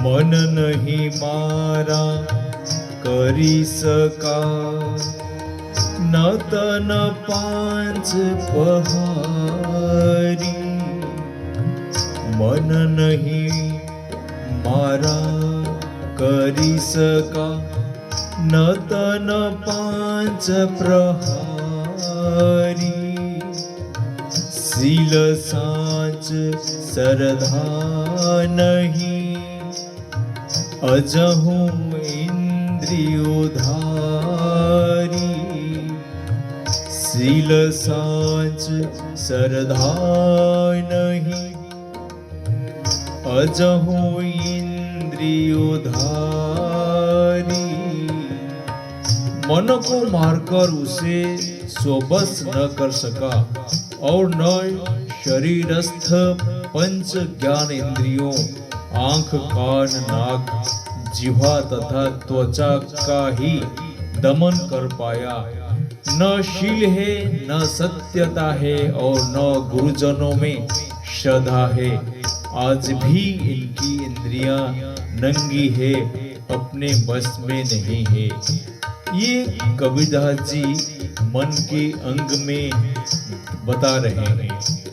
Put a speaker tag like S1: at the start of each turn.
S1: मन नहीं मारा करी सका, न तन पांच पहारी। मन नहीं मारा करी सका, न तन पांच प्रहारी। सील साच सरधा नहीं, अजहू इंद्रियोधारी। सील साच सरधा नहीं, अजहू इंद्रियोधारी। मन को मारकर उसे स्वबस न कर सका, और न शरीरस्थ पंच ज्ञान इंद्रियों आंख कान नाक जिह्वा तथा त्वचा का ही दमन कर पाया। न शील है, न सत्यता है, और न गुरुजनों में श्रद्धा है। आज भी इनकी इंद्रियां नंगी है, अपने बस में नहीं है। ये कबीरदास जी मन के अंग में बता रहे हैं।